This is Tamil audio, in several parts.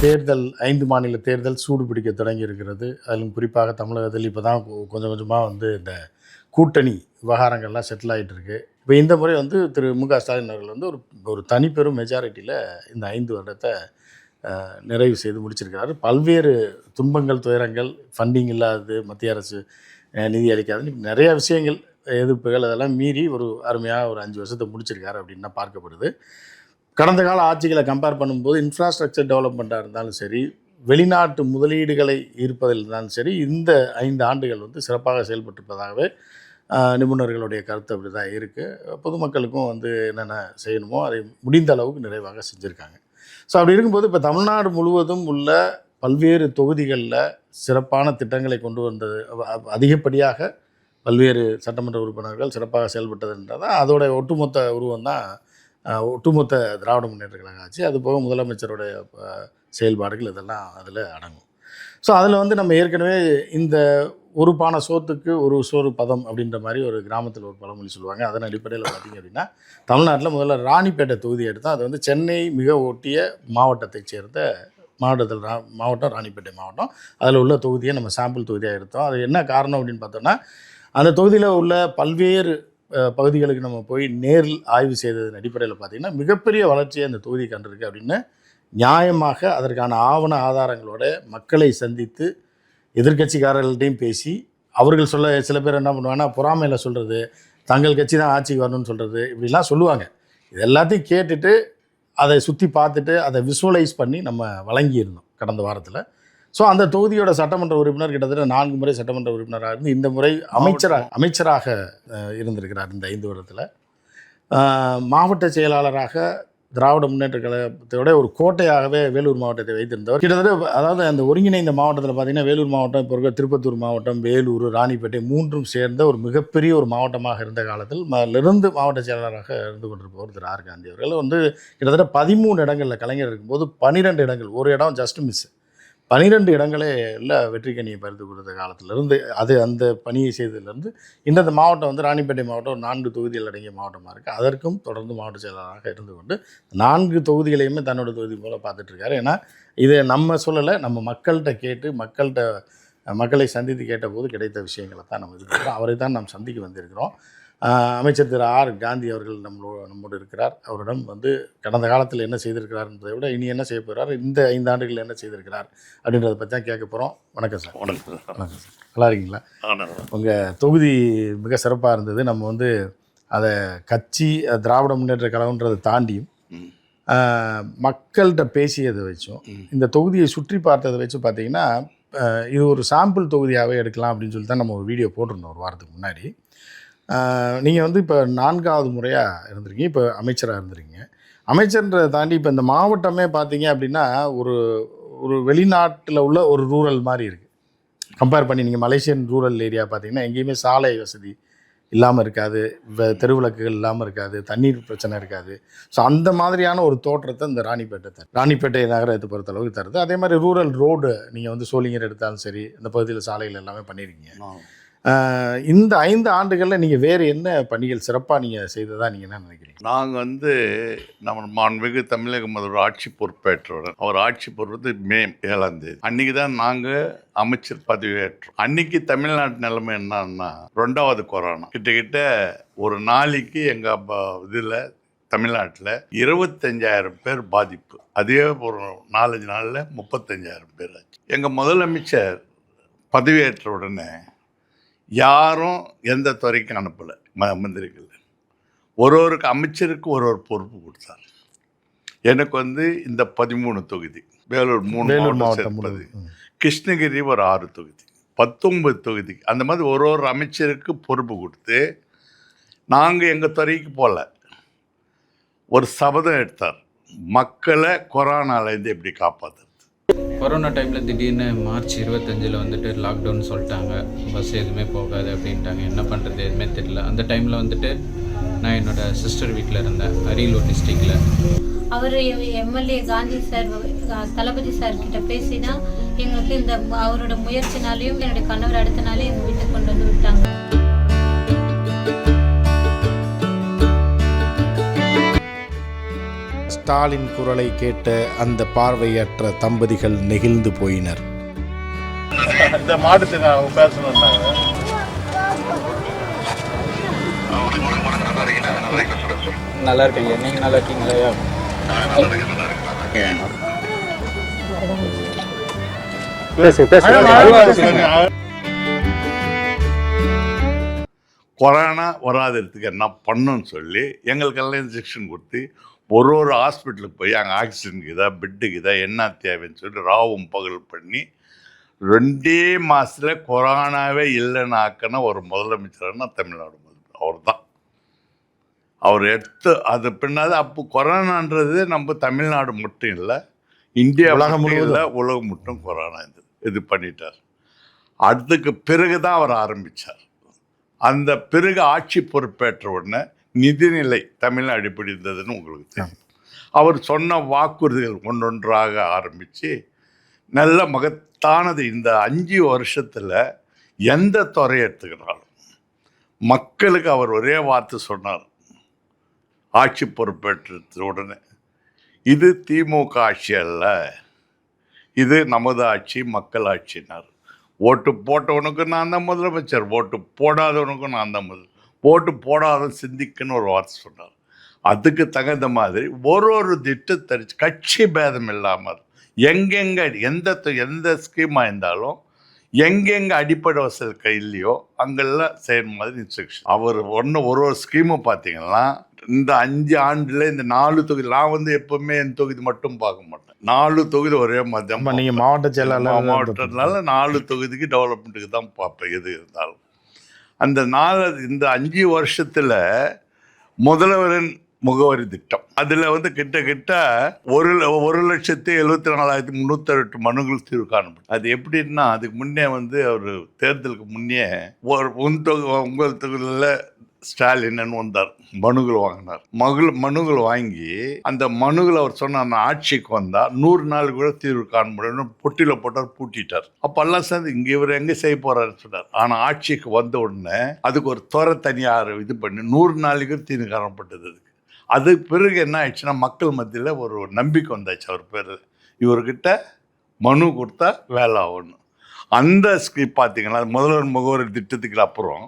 தேர்தல் 5 மாநில தேர்தல் சூடு பிடிக்க தொடங்கி இருக்கிறது. அதிலும் குறிப்பாக தமிழகத்தில் இப்போ தான் கொஞ்சம் கொஞ்சமாக இந்த கூட்டணி விவகாரங்கள்லாம் செட்டில் ஆகிட்டு இருக்கு. இப்போ இந்த முறை திரு மு.க. ஸ்டாலின் அவர்கள் ஒரு ஒரு தனிப்பெரும் மெஜாரிட்டியில் இந்த 5 வருடத்தை நிறைவு செய்து முடிச்சிருக்கிறாரு. பல்வேறு துன்பங்கள், துயரங்கள், ஃபண்டிங் இல்லாதது, மத்திய அரசு நிதி அளிக்காதுன்னு நிறைய விஷயங்கள், எதிர்ப்புகள் அதெல்லாம் மீறி ஒரு அருமையாக ஒரு 5 வருஷத்தை முடிச்சிருக்காரு அப்படின்னு தான் பார்க்கப்படுது. கடந்த கால ஆட்சிகளை கம்பேர் பண்ணும்போது இன்ஃப்ராஸ்ட்ரக்சர் டெவலப்மெண்ட்டாக இருந்தாலும் சரி, வெளிநாட்டு முதலீடுகளை ஈர்ப்பதில் இருந்தாலும் சரி, இந்த 5 ஆண்டுகள் சிறப்பாக செயல்பட்டிருப்பதாகவே நிபுணர்களுடைய கருத்து அப்படி தான் இருக்குது. பொதுமக்களுக்கும் என்னென்ன செய்யணுமோ அதை முடிந்த அளவுக்கு நிறைவாக செஞ்சுருக்காங்க. ஸோ அப்படி இருக்கும்போது இப்போ தமிழ்நாடு முழுவதும் உள்ள பல்வேறு தொகுதிகளில் சிறப்பான திட்டங்களை கொண்டு வந்தது, அதிகப்படியாக பல்வேறு சட்டமன்ற உறுப்பினர்கள் சிறப்பாக செயல்பட்டதுன்றது தான் அதோட ஒட்டுமொத்த உருவம் தான் ஒட்டுமொத்த திராவிட முன்னேற்ற கழக ஆட்சி. அதுபோக முதலமைச்சருடைய செயல்பாடுகள் இதெல்லாம் அதில் அடங்கும். ஸோ அதில் நம்ம ஏற்கனவே இந்த ஒரு பானை சோத்துக்கு ஒரு சோறு பதம் அப்படின்ற மாதிரி ஒரு கிராமத்தில் ஒரு பழமொழி சொல்லுவாங்க. அதன் அடிப்படையில் பார்த்திங்க அப்படின்னா தமிழ்நாட்டில் முதல்ல ராணிப்பேட்டை தொகுதி எடுத்தால் அது சென்னை மிக ஒட்டிய மாவட்டத்தை சேர்ந்த மாவட்டம் ராணிப்பேட்டை மாவட்டம். அதில் உள்ள தொகுதியை நம்ம சாம்பிள் தொகுதியாக எடுத்தோம். அது என்ன காரணம் அப்படின்னு பார்த்தோன்னா, அந்த தொகுதியில் உள்ள பல்வேறு பகுதிகளுக்கு நம்ம போய் நேரில் ஆய்வு செய்ததன் அடிப்படையில் பார்த்திங்கன்னா மிகப்பெரிய வளர்ச்சியை அந்த தொகுதி கண்டிருக்கு அப்படின்னு நியாயமாக அதற்கான ஆவண ஆதாரங்களோட மக்களை சந்தித்து எதிர்கட்சிக்காரர்கள்ட்டையும் பேசி, அவர்கள் சில பேர் என்ன பண்ணுவாங்கன்னா பொறாமையில் சொல்கிறது, தங்கள் கட்சி தான் ஆட்சிக்கு வரணும்னு சொல்கிறது, இப்படிலாம் சொல்லுவாங்க. இது எல்லாத்தையும் கேட்டுட்டு அதை சுற்றி பார்த்துட்டு அதை விசுவலைஸ் பண்ணி நம்ம வழங்கியிருந்தோம் கடந்த வாரத்தில். ஸோ அந்த தொகுதியோட சட்டமன்ற உறுப்பினர் கிட்டத்தட்ட 4 முறை சட்டமன்ற உறுப்பினராக இருந்து இந்த முறை அமைச்சராக இருந்திருக்கிறார். இந்த 5 வருடத்தில் மாவட்ட செயலாளராக திராவிட முன்னேற்ற கழகத்தோட ஒரு கோட்டையாகவே வேலூர் மாவட்டத்தை வைத்திருந்தவர். கிட்டத்தட்ட அதாவது அந்த ஒருங்கிணைந்த மாவட்டத்தில் பார்த்திங்கன்னா வேலூர் மாவட்டம், இப்போ இருக்க திருப்பத்தூர் மாவட்டம், வேலூர், ராணிப்பேட்டை 3ம் சேர்ந்த ஒரு மிகப்பெரிய ஒரு மாவட்டமாக இருந்த காலத்தில் இருந்து மாவட்ட செயலாளராக இருந்து கொண்டிருப்பவர் திரு ஆர் காந்தி அவர்கள் கிட்டத்தட்ட 13 இடங்களில் கலைஞர் இருக்கும்போது 12 இடங்கள், ஒரு இடம் ஜஸ்ட் மிஸ், 12 இடங்களே இல்லை வெற்றிக்கனியை பறித்து கொடுத்த காலத்திலேருந்து அந்த பணியை செய்ததுலேருந்து இந்த மாவட்டம் ராணிப்பேட்டை மாவட்டம் ஒரு 4 தொகுதிகள் அடங்கிய மாவட்டமாக இருக்குது. அதற்கும் தொடர்ந்து மாவட்ட செயலாளராக இருந்து கொண்டு 4 தொகுதிகளையுமே தன்னோட தொகுதி போல் பார்த்துட்ருக்காரு. ஏன்னா இதை நம்ம சொல்லலை, நம்ம மக்கள்கிட்ட கேட்டு மக்களை சந்தித்து கேட்டபோது கிடைத்த விஷயங்களை தான் நம்ம இருக்கிறோம். அவரை தான் நாம் சந்திக்க வந்திருக்கிறோம். அமைச்சர் திரு ஆர் காந்தி அவர்கள் நம்மோடு இருக்கிறார். அவரிடம் கடந்த காலத்தில் என்ன செய்திருக்கிறார் என்பதை விட இனி என்ன செய்ய போகிறார், இந்த 5 ஆண்டுகளில் என்ன செய்திருக்கிறார் அப்படின்றத பற்றி தான் கேட்க போகிறோம். வணக்கம் சார். வணக்கம் சார். நல்லா இருக்கீங்களா? உங்கள் தொகுதி மிக சிறப்பாக இருந்தது. நம்ம அதை கட்சி திராவிட முன்னேற்ற கழகன்றதை தாண்டியும் மக்கள்கிட்ட பேசியதை வச்சும் இந்த தொகுதியை சுற்றி பார்த்ததை வச்சு பார்த்திங்கன்னா இது ஒரு சாம்பிள் தொகுதியாகவே எடுக்கலாம் அப்படின்னு சொல்லி தான் நம்ம ஒரு வீடியோ போட்டிருந்தோம் ஒரு வாரத்துக்கு முன்னாடி. நீங்கள் இப்போ 4வது முறையாக இருந்திருக்கீங்க, இப்போ அமைச்சராக இருந்திருக்கீங்க. அமைச்சர்ன்றதை தாண்டி இப்போ இந்த மாவட்டமே பார்த்தீங்க அப்படின்னா ஒரு வெளிநாட்டில் உள்ள ஒரு ரூரல் மாதிரி இருக்குது. கம்பேர் பண்ணி நீங்கள் மலேசியன் ரூரல் ஏரியா பார்த்தீங்கன்னா எங்கேயுமே சாலை வசதி இல்லாமல் இருக்காது, தெருவிளக்குகள் இல்லாமல் இருக்காது, தண்ணீர் பிரச்சனை இருக்காது. ஸோ அந்த மாதிரியான ஒரு தோற்றத்தை இந்த ராணிப்பேட்டை நகரத்தை பொறுத்தளவுக்கு தருது. அதே மாதிரி ரூரல் ரோடு நீங்கள் சோளிங்கர் எடுத்தாலும் சரி, இந்த பகுதியில் சாலைகள் எல்லாமே பண்ணியிருக்கீங்க. இந்த 5 ஆண்டுகளில் நீங்கள் வேறு என்ன பணிகள் சிறப்பாக நீங்கள் செய்ததா நீங்கள் என்ன நினைக்கிறீங்க? நாங்கள் நம்ம மாண்புமிகு தமிழக முதல்வர் ஆட்சி பொறுப்பேற்றவுடன், அவர் ஆட்சி பொறுப்பது மே 7ஆம் தேதி அன்றைக்கி தான் நாங்கள் அமைச்சர் பதவியேற்றோம். அன்றைக்கி தமிழ்நாட்டு நிலைமை என்னன்னா 2வது கொரோனா. கிட்டத்தட்ட ஒரு நாளைக்கு எங்கள் இதில் தமிழ்நாட்டில் 25,000 பேர் பாதிப்பு. அதே ஒரு 4-5 நாளில் 35,000 பேர் ஆச்சு. எங்கள் முதலமைச்சர் பதவியேற்ற உடனே யாரும் எந்த துறைக்கும் அனுப்பலை. மந்திரிகள் ஒரு அமைச்சருக்கு ஒரு பொறுப்பு கொடுத்தார். எனக்கு இந்த 13 தொகுதி, வேலூர் 3 மாவட்டம், கிருஷ்ணகிரி ஒரு 6 தொகுதி, 19 தொகுதி, அந்த மாதிரி ஒரு அமைச்சருக்கு பொறுப்பு கொடுத்து நாங்கள் எங்கள் துறைக்கு போகல, ஒரு சபதம் எடுத்தார், மக்களை கொரோனாலேருந்து எப்படி காப்பாற்றுறது. கொரோனா டைமில் திடீர்னு மார்ச் 25 லாக்டவுன் சொல்லிட்டாங்க, பஸ் எதுவுமே போகாது அப்படின்ட்டாங்க. என்ன பண்ணுறது எதுவுமே தெரியல. அந்த டைமில் நான் என்னோடய சிஸ்டர் வீட்டில் இருந்தேன், அரியலூர் டிஸ்ட்ரிக்டில். அவர் எம்எல்ஏ காந்தி சார், தளபதி சார் கிட்ட பேசினா எங்களுக்கு அவரோட முயற்சினாலையும் என்னுடைய கணவர் அடுத்த நாளே எங்கள் வீட்டுக்கு கொண்டு விட்டாங்க. ஸ்டாலின் குரலை கேட்ட அந்த பார்வையற்ற தம்பதிகள் நெகிழ்ந்து போயினர். இந்த மாட்டுக்கு நான் பேசணும்னாங்க. நல்லா இருக்கீங்க, நீங்கள் நல்லா இருக்கீங்களா? கொரோனா வராததுக்கு என்ன பண்ணுன்னு சொல்லி எங்களுக்கெல்லாம் இன்ஜெக்ஷன் கொடுத்து ஒரு ஹாஸ்பிட்டலுக்கு போய் அங்கே ஆக்சிஜனுக்கு இதா பெட்டுக்கு இதா என்ன தேவைன்னு சொல்லி ராவும் பகல் பண்ணி 2 மாதத்தில் கொரோனாவே இல்லைன்னு ஆக்கின ஒரு முதலமைச்சர்னா தமிழ்நாடு முதலமைச்சர் அவர் தான். அவர் எடுத்து அது பின்னாடி அப்போ கொரோனான்றது நம்ம தமிழ்நாடு மட்டும் இல்லை, இந்தியா உலகம் மட்டும் இல்லை, உலகம் மட்டும் கொரோனா இது பண்ணிட்டார். அதுக்கு பிறகு தான் அவர் ஆரம்பித்தார். அந்த பிறகு ஆட்சி பொறுப்பேற்ற உடனே நிதிநிலை தமிழ்நாடு எப்படி இருந்ததுன்னு உங்களுக்கு தெரியும். அவர் சொன்ன வாக்குறுதிகள் ஒன்றொன்றாக ஆரம்பித்து நல்ல மகத்தானது. இந்த 5 வருஷத்தில் எந்த துறையை எடுத்துக்கிறாலும் மக்களுக்கு அவர் ஒரே வார்த்தை சொன்னார் ஆட்சி பொறுப்பேற்ற உடனே, இது திமுக ஆட்சி அல்ல, இது நமது ஆட்சி, மக்கள் ஆட்சினார். ஓட்டு போட்டவனுக்கு நான் தான் முதலமைச்சர், ஓட்டு போடாதவனுக்கும் நான் தான் ஓட்டு போடாத சிந்திக்குன்னு ஒரு வார்த்தை சொன்னார். அதுக்கு தகுந்த மாதிரி ஒரு திட்டத்தை கட்சி பேதம் இல்லாமல் எங்கெங்கே எந்த ஸ்கீமாக இருந்தாலும் எங்கெங்கே அடிப்படை வசதி கையிலையோ அங்கெல்லாம் செய்யற மாதிரி இன்ஸ்ட்ரக்ஷன். அவர் ஒரு ஸ்கீமு பார்த்தீங்கன்னா இந்த 5 ஆண்டில் இந்த 4 தொகுதி, நான் எப்பவுமே என் தொகுதி மட்டும் பார்க்க மாட்டேன், 4 தொகுதி ஒரே மாதிரி. நீங்கள் மாவட்ட செயலாளர் மாவட்டத்தினால 4 தொகுதிக்கு டெவலப்மெண்ட்டுக்கு தான் பார்ப்பேன் எது இருந்தாலும். அந்த இந்த 5 வருஷத்தில் முதல்வரின் முகவரி திட்டம் அதில் கிட்ட 1,74,308 மனுகள் தீர்வு காணப்படும். அது எப்படின்னா அதுக்கு முன்னே அவர் தேர்தலுக்கு முன்னே உங்கள் தொகுதியில் ஸ்டாலின் வந்தார், மனுகள் வாங்கினார். மனுகள் வாங்கி அந்த மனுகள் அவர் சொன்ன ஆட்சிக்கு வந்தால் 100 நாள் கூட தீர்வு காண முடியும்னு பொட்டியில் போட்டார், பூட்டிட்டார். அப்பெல்லாம் சேர்ந்து இங்கே இவர் எங்கே செய்ய போறாருன்னு சொன்னார். ஆனால் ஆட்சிக்கு வந்த உடனே அதுக்கு ஒரு துறை தனியார் இது பண்ணி 100 நாளைக்கு தீர்வு காணப்பட்டது. அது பிறகு என்ன ஆயிடுச்சுன்னா மக்கள் மத்தியில் ஒரு நம்பிக்கை வந்தாச்சு அவர் பேர், இவர்கிட்ட மனு கொடுத்தா வேலை ஆகணும். அந்த ஸ்கிரிப்ட் பார்த்தீங்கன்னா முதல்வர் முகவரி திட்டத்துக்கு அப்புறம்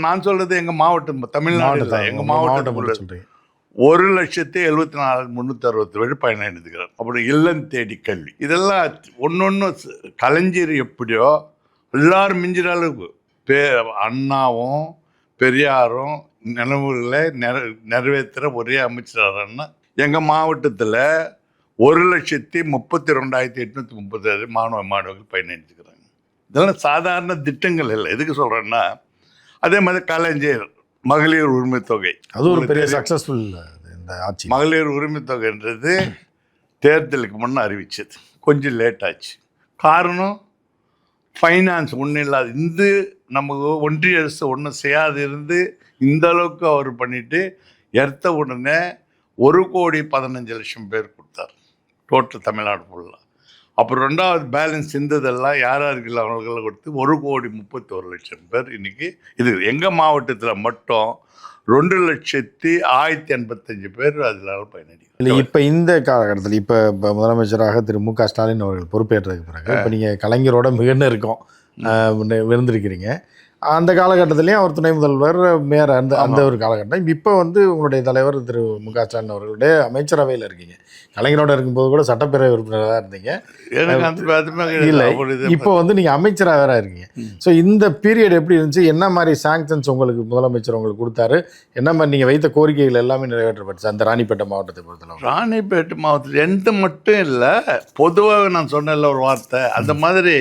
நான் சொல்றது எங்கள் மாவட்டம் தமிழ்நாடு, எங்கள் மாவட்டத்துக்குள்ள 1,74,367 பயனடைந்துக்கிறார். அப்புறம் இல்லம் தேடி கல்வி, இதெல்லாம் ஒன்று கலைஞர் எப்படியோ எல்லாரும் மிஞ்சிற அளவுக்கு அண்ணாவும் பெரியாரும் நினைவுகளை நிறைவேற்றுற ஒரே அமைச்சரானா எங்கள் மாவட்டத்தில் 1,32,837 மாணவர்கள் பயனடைஞ்சுக்கிறாங்க. இதெல்லாம் சாதாரண திட்டங்கள் இல்லை. எதுக்கு சொல்கிறேன்னா அதே மாதிரி கலைஞர் மகளிர் உரிமை தொகை, அது ஒரு பெரிய சக்ஸஸ்ஃபுல் இந்த ஆட்சி. மகளிர் உரிமை தொகைன்றது தேர்தலுக்கு முன்னே அறிவிச்சது, கொஞ்சம் லேட் ஆச்சு. காரணம் ஃபைனான்ஸ் ஒன்றும் இல்லாது நமக்கு ஒன்றிய அரசு ஒன்றும் செய்யாது இருந்து இந்த அளவுக்கு அவர் பண்ணிட்டு எடுத்த உடனே 1,15,00,000 பேர் கொடுத்தார் டோட்டல் தமிழ்நாடு ஃபுல்லாக. அப்புறம் 2வது பேலன்ஸ் இருந்ததெல்லாம் யாருக்கு அவர்களை கொடுத்து 1,31,00,000 பேர் இன்னைக்கு. இது எங்கள் மாவட்டத்தில் மட்டும் 2,01,085 பேர் அதனால பயனடி. இல்லை, இப்போ இந்த காலகட்டத்தில் இப்போ முதலமைச்சராக திரு மு க ஸ்டாலின் அவர்கள் பொறுப்பேற்றதுக்கு பிறகு இப்போ நீங்கள் கலைஞரோட மிக நெருக்கம் இருந்திருக்கிறீங்க. அந்த காலகட்டத்திலையும் அவர் துணை முதல்வர் மேயர் அந்த ஒரு காலகட்டம். இப்போ உங்களுடைய தலைவர் திரு மு க ஸ்டாலின் அவர்களுடைய அமைச்சரவையில் இருக்கீங்க. கலைஞரோட இருக்கும்போது கூட சட்டப்பேரவை உறுப்பினராக இருந்தீங்க. இல்லை, இப்போ நீங்கள் அமைச்சராக வேற இருக்கீங்க. ஸோ இந்த பீரியட் எப்படி இருந்துச்சு? என்ன மாதிரி சாங்ஷன்ஸ் உங்களுக்கு முதலமைச்சர் உங்களுக்கு கொடுத்தாரு? என்ன மாதிரி நீங்கள் வைத்த கோரிக்கைகள் எல்லாமே நிறைவேற்றப்பட்டுச்சு அந்த ராணிப்பேட்டை மாவட்டத்தை பொறுத்தளவு? ராணிப்பேட்டை மாவட்டத்தில் எந்த மட்டும் இல்லை, பொதுவாக நான் சொன்னல ஒரு வார்த்தை, அந்த மாதிரி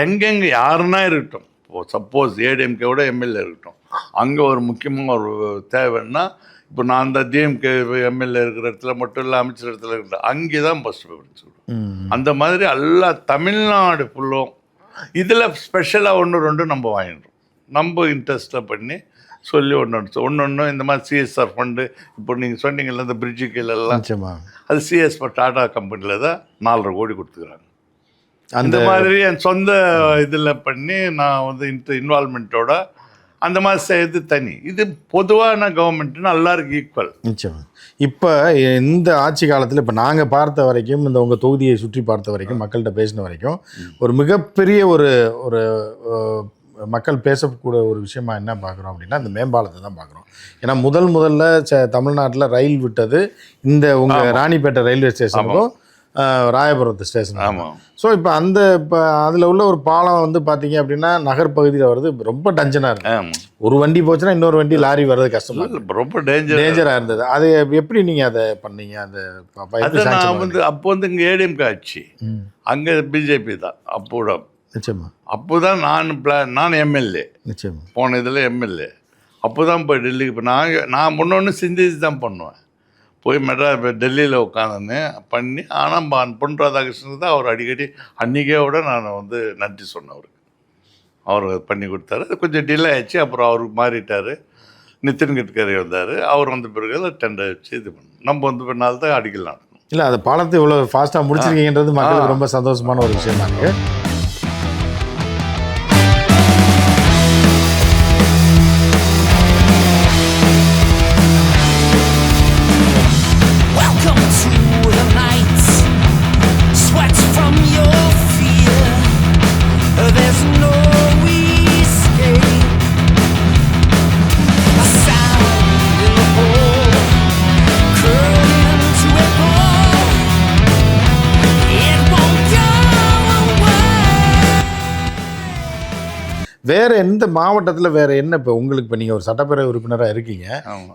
எங்கெங்கே யாருன்னா இருக்கட்டும், சப்போஸ் ஏடிஎம்கேவோட எம்எல்ஏ இருக்கட்டும், அங்கே ஒரு முக்கியமாக ஒரு தேவைன்னா இப்போ நான் அந்த டிஎம்கே எம்எல்ஏ இருக்கிற இடத்துல மட்டும் இல்லை, அமைச்சர் இடத்துல இருக்கிற அங்கே தான் ஃபஸ்ட்டு ப்ரிஃபரன்ஸ் கொடுக்கும். அந்த மாதிரி எல்லா தமிழ்நாடு ஃபுல்லும் இதில் ஸ்பெஷலாக 1-2 நம்ம வாங்கிடுறோம், நம்ம இன்ட்ரெஸ்ட்டாக பண்ணி சொல்லி ஒன்று இந்த மாதிரி சிஎஸ்ஆர் ஃபண்டு. இப்போ நீங்கள் சொன்னீங்கல்ல இந்த பிரிட்ஜு கீழெல்லாம், அது சிஎஸ் டாடா கம்பெனியில் தான் 4.5 கோடி கொடுத்துக்கிறாங்க. அந்த மாதிரி என் சொந்த இதில் பண்ணி நான் இன்வால்மெண்ட்டோட அந்த மாதிரி செய்யறது தனி. இது பொதுவான கவர்மெண்ட்னு எல்லாருக்கும் ஈக்குவல். நிச்சயம். இப்போ இந்த ஆட்சி காலத்தில் இப்போ நாங்கள் பார்த்த வரைக்கும், இந்த உங்கள் தொகுதியை சுற்றி பார்த்த வரைக்கும், மக்கள்கிட்ட பேசின வரைக்கும், ஒரு மிகப்பெரிய ஒரு ஒரு மக்கள் பேசக்கூடிய ஒரு விஷயமா என்ன பார்க்குறோம் அப்படின்னா, இந்த மேம்பாலத்தை தான் பார்க்குறோம். ஏன்னா முதல்ல தமிழ்நாட்டில் ரயில் விட்டது இந்த உங்கள் ராணிப்பேட்டை ரயில்வே ஸ்டேஷனுக்கும் ராயபுரத்து ஸ்டேஷன். ஆமாம். ஸோ இப்போ அதில் உள்ள ஒரு பாலம் வந்து பார்த்தீங்க அப்படின்னா நகர்பகுதியில் வருது, ரொம்ப டஞ்சனாக இருக்குது. ஒரு வண்டி போச்சுன்னா இன்னொரு வண்டி லாரி வர்றது கஷ்டமாக இருக்குது, ரொம்ப டேஞ்சராக இருந்தது. அது எப்படி நீங்கள் அதை பண்ணீங்க? நான் வந்து அப்போ வந்து இங்கே ஏடிஎம்கே ஆச்சு, அங்கே பிஜேபி தான் அப்போட. நிச்சயமா. அப்போ தான் நான் எம்எல்ஏ. நிச்சயமா. போன இதில் எம்எல்ஏ. அப்போ தான் போய் டெல்லிக்கு இப்போ நான் முன்னொன்று சிந்திச்சு தான் பண்ணுவேன். போய் டெல்லியில் உட்காந்துன்னு பண்ணி, ஆனால் பொன் ராதாகிருஷ்ணன் தான் அவர் அடிக்கடி அன்றைக்கே விட நான் வந்து நன்றி சொன்னேன் அவருக்கு. அவர் பண்ணி கொடுத்தாரு. அது கொஞ்சம் டிலே ஆச்சு. அப்புறம் அவருக்கு மாறிட்டார், நிதின் கட்கரி வந்தார். அவர் வந்த பிறகு டெண்டர் வச்சு இது பண்ணோம். நம்ம வந்து பின்னால் தான் அடிக்கலாம். இல்லை, அது பாலத்தை இவ்வளோ ஃபாஸ்ட்டாக முடிச்சிருக்கீங்கன்றது மக்களுக்கு ரொம்ப சந்தோஷமான ஒரு விஷயம் தான் இருக்குது. வேற எந்த மாவட்டத்தில் வேற என்ன இப்போ உங்களுக்கு, இப்போ நீங்கள் ஒரு சட்டப்பேரவை உறுப்பினராக இருக்கீங்க,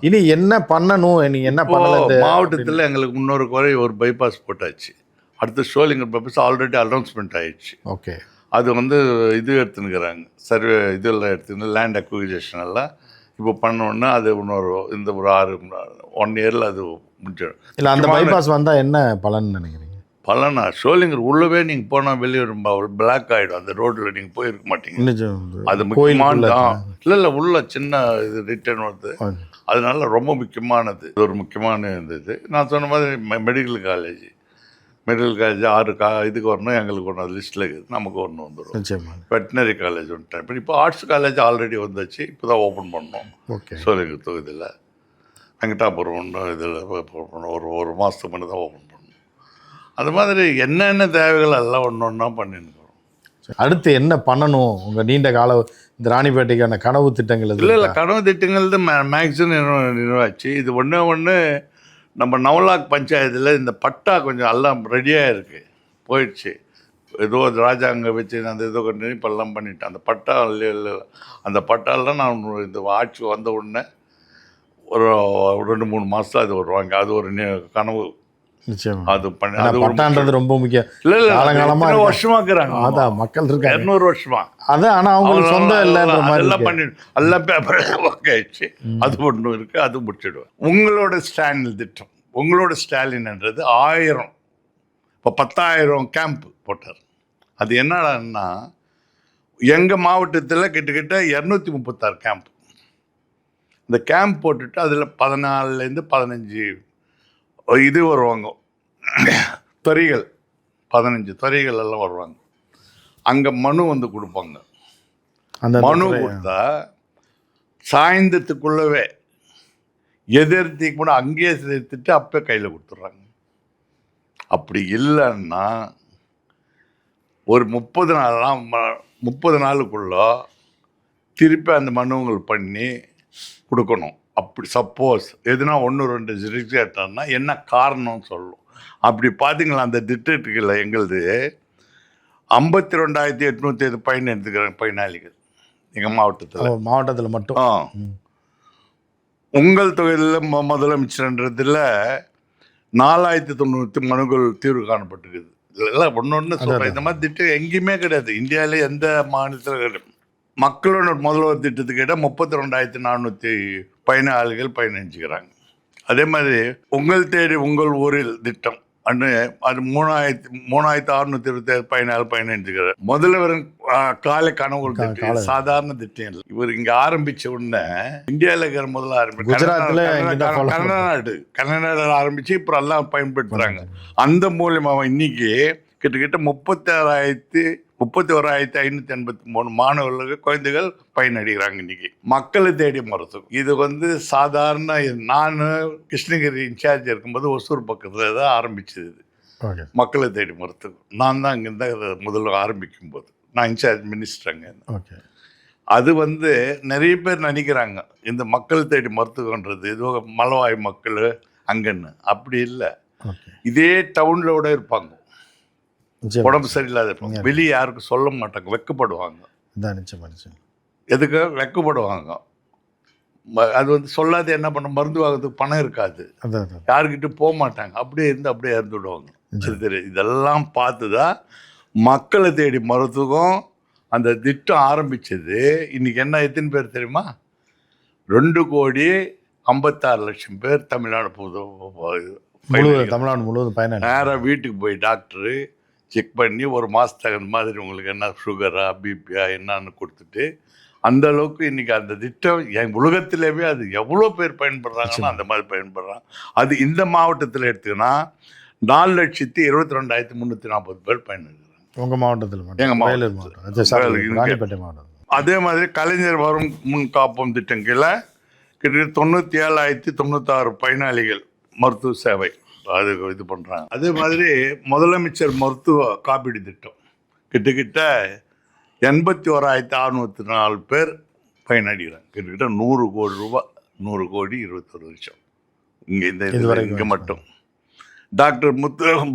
இனி என்ன பண்ணணும், நீங்கள் என்ன பண்ணல? மாவட்டத்தில் எங்களுக்கு முன்னொரு குறை ஒரு பைபாஸ் போட்டாச்சு. அடுத்து ஷோலிங்கர் பைபாஸ் ஆல்ரெடி அனௌன்ஸ்மெண்ட் ஆயிடுச்சு. ஓகே. அது வந்து இது எடுத்துனுக்கிறாங்க, சர்வே இதெல்லாம் எடுத்துன்னு லேண்ட் அக்விசேஷன் எல்லாம் இப்போ பண்ணோன்னா அது இந்த ஒரு 1 இயரில் அது முடிஞ்சிடும். இல்லை, அந்த பைபாஸ் வந்தால் என்ன பலன் நினைக்கிறீங்க? பலனா ஷோலிங்கர் உள்ளவே நீங்கள் போனால் வெளியே ரொம்ப பிளாக் ஆகிடும். அந்த ரோட்டில் நீங்கள் போயிருக்க மாட்டீங்க. அது முக்கியமான இல்லை உள்ள சின்ன இது ரிட்டர்ன் வருது, அதனால ரொம்ப முக்கியமானது. இது ஒரு முக்கியமான இது. நான் சொன்ன மாதிரி மெடிக்கல் காலேஜ் 6 இதுக்கு வரணும், எங்களுக்கு ஒன்று அது லிஸ்ட்டில் இருக்குது, நமக்கு ஒன்று வந்துடும். வெட்டினரி காலேஜ் வந்துட்டேன். இப்போ ஆர்ட்ஸ் காலேஜ் ஆல்ரெடி வந்துச்சு, இப்போ தான் ஓப்பன் பண்ணோம். ஓகே. ஷோலிங்கர் தொகுதியில் வெங்கடாபுரம் ஒன்று இதில் ஒரு மாதத்துக்கு முன்னே தான் ஓப்பன் பண்ணோம். அது மாதிரி என்னென்ன தேவைகள் எல்லாம் ஒன்றா பண்ணிருக்கிறோம். அடுத்து என்ன பண்ணணும் உங்கள் நீண்ட கால இந்த ராணிப்பேட்டைக்கான கனவு திட்டங்கள்? இல்லை கனவு திட்டங்கள் தான் மேக்ஸிமம் நிறைவாச்சு. இது ஒன்று நம்ம நவலாக் பஞ்சாயத்தில் இந்த பட்டா கொஞ்சம் எல்லாம் ரெடியாக இருக்குது, போயிடுச்சு. ஏதோ ராஜாங்க வச்சு அந்த ஏதோ கொஞ்சம் இப்பெல்லாம் பண்ணிட்டேன். அந்த பட்டா இல்லை, அந்த பட்டாலாம் நான் இந்த ஆட்சி வந்த உடனே ஒரு 2-3 மாதம் அது வருவாங்க. அது ஒரு கனவு. அது பண்ணி அது பட்டான்றது ரொம்ப முக்கியம். இல்லை காலங்காலமாக வருஷமாக்குறாங்க. அதான் மக்கள் இருக்காங்க 200 வருஷமா. அதான், ஆனால் அவங்களுக்கு சொந்தம் இல்லைன்ற மாதிரி எல்லாம் பண்ணி எல்லாம் பேப்பர் ஒர்க் ஆயிடுச்சு. அது ஒன்று இருக்குது, அது முடிச்சிடுவேன். உங்களோட ஸ்டாலின் திட்டம், உங்களோட ஸ்டாலின்ன்றது 1000 இப்போ 10,000 கேம்ப் போட்டார். அது என்னடான்னா எங்கள் மாவட்டத்தில் கிட்டத்தட்ட 236 கேம்ப். இந்த கேம்ப் போட்டுட்டு அதில் 14லேருந்து 15 இது வருவாங்க, துறைகள் 15 துறைகள் எல்லாம் வருவாங்க. அங்கே மனு வந்து கொடுப்பாங்க. அந்த மனு கொடுத்தா சாயந்தரத்துக்குள்ளவே எதிர்த்திக்கு கூட அங்கேயே சேர்த்துட்டு அப்போ கையில் கொடுத்துட்றாங்க. அப்படி இல்லைன்னா ஒரு 30 நாளுக்குள்ள திருப்பி அந்த மனுங்கள் பண்ணி கொடுக்கணும். அப்படி சப்போஸ் எதுனா 1-2 ரிஜெக்ட்னா என்ன காரணம்னு சொல்லும். அப்படி பார்த்தீங்களா அந்த திட்டத்துக்குள்ள எங்களுது 52,805 பயன் எடுத்துக்கிறாங்க பயனாளிகள் எங்கள் மாவட்டத்தில் மட்டும். உங்கள் தொகுதியில் முதலமைச்சர்ன்றதில் 4,090 மனுக்கள் தீர்வு காணப்பட்டிருக்குது. இதெல்லாம் ஒன்று சொல்கிறேன். இந்த மாதிரி திட்டம் எங்கேயுமே கிடையாது, இந்தியாவிலே எந்த மாநிலத்தில் கிடையாது. மக்களோட முதல்வர் திட்டத்துக்கு கேட்டால் 32,400 பயனாளிகள் பயணிச்சுக்கிறாங்க. அதே மாதிரி உங்கள் தேடி உங்கள் ஊரில் திட்டம் அது 3,627 பயனாளி பயணிச்சுக்கிறார். முதல்வரின் காலை கனவுகள் திட்டம் சாதாரண திட்டம் இல்லை. இவர் இங்கே ஆரம்பித்த உடனே இந்தியாவில் இருக்கிற முதல்ல கர்நாடகா ஆரம்பித்து இப்போ எல்லாம் பயன்படுத்துகிறாங்க. அந்த மூலியமாக இன்னைக்கு கிட்டத்தட்ட 31,583 மாணவர்களுக்கு குழந்தைகள் பயனடைகிறாங்க இன்னைக்கு. மக்களை தேடி மருத்துவம் இது வந்து சாதாரண, நான் கிருஷ்ணகிரி இன்சார்ஜ் இருக்கும்போது ஒசூர் பக்கத்தில் தான் ஆரம்பிச்சது இது. ஓகே. மக்களை தேடி மருத்துவம் நான் தான் அங்கேருந்து அதை முதல்ல ஆரம்பிக்கும் போது நான் இன்சார்ஜ் மினிஸ்டருங்க. ஓகே. அது வந்து நிறைய பேர் நினைக்கிறாங்க இந்த மக்கள் தேடி மருத்துவன்றது ஏதோ மலவாய் மக்கள் அங்கன்னு. அப்படி இல்லை. ஓகே. இதே டவுனில் கூட இருப்பாங்க, நிச்சயமா. உடம்பு சரியில்லாத இருப்பாங்க, வெளியே யாருக்கும் சொல்ல மாட்டாங்க, வெட்கப்படுவாங்க. இதான் நிச்சயமா நிச்சயம். எதுக்கு வெட்கப்படுவாங்க? அது வந்து சொல்லாத என்ன பண்ண, மருந்து வாங்குறதுக்கு பணம் இருக்காது, அதான் அதான். யாருக்கிட்ட போக மாட்டாங்க, அப்படியே இருந்து அப்படியே இறந்து விடுவாங்க. சரி சரி, இதெல்லாம் பார்த்து தான் மக்களை தேடி மருத்துவம் அந்த திட்டம் ஆரம்பிச்சது. இன்னைக்கு என்ன எத்தனை பேர் தெரியுமா? 2,56,00,000 பேர் தமிழ்நாடு தமிழ்நாடு முழுவதும் பயணம். நேராக வீட்டுக்கு போய் டாக்டரு செக் பண்ணி ஒரு மாதத்துக்கு அந்த மாதிரி உங்களுக்கு என்ன சுகரா பிபியா என்னன்னு கொடுத்துட்டு, அந்த அளவுக்கு இன்னைக்கு அந்த திட்டம் என் உலகத்திலேயே அது எவ்வளோ பேர் பயன்படுறாங்கன்னா அந்த மாதிரி பயன்படுறாங்க. அது இந்த மாவட்டத்தில் எடுத்துக்கினா 4,22,340 பேர் பயன்படுறாங்க. உங்கள் மாவட்டத்தில் மட்டும்? எங்கள் வேலூர் மாவட்டம், ராணிப்பேட்டை மாவட்டம். அதே மாதிரி கலைஞர் வரும் முன் காப்போம் திட்டம் கீழே கிட்டத்தட்ட 97,096 பயனாளிகள் மருத்துவ சேவை அது இது பண்ணுறாங்க. அதே மாதிரி முதலமைச்சர் மருத்துவ காப்பீடு திட்டம் கிட்டத்தட்ட 81,604 பேர் பயனடைகிறாங்க. கிட்டத்தட்ட 100 கோடி ரூபாய், 100,21,00,000 இங்கே இங்கே மட்டும். டாக்டர்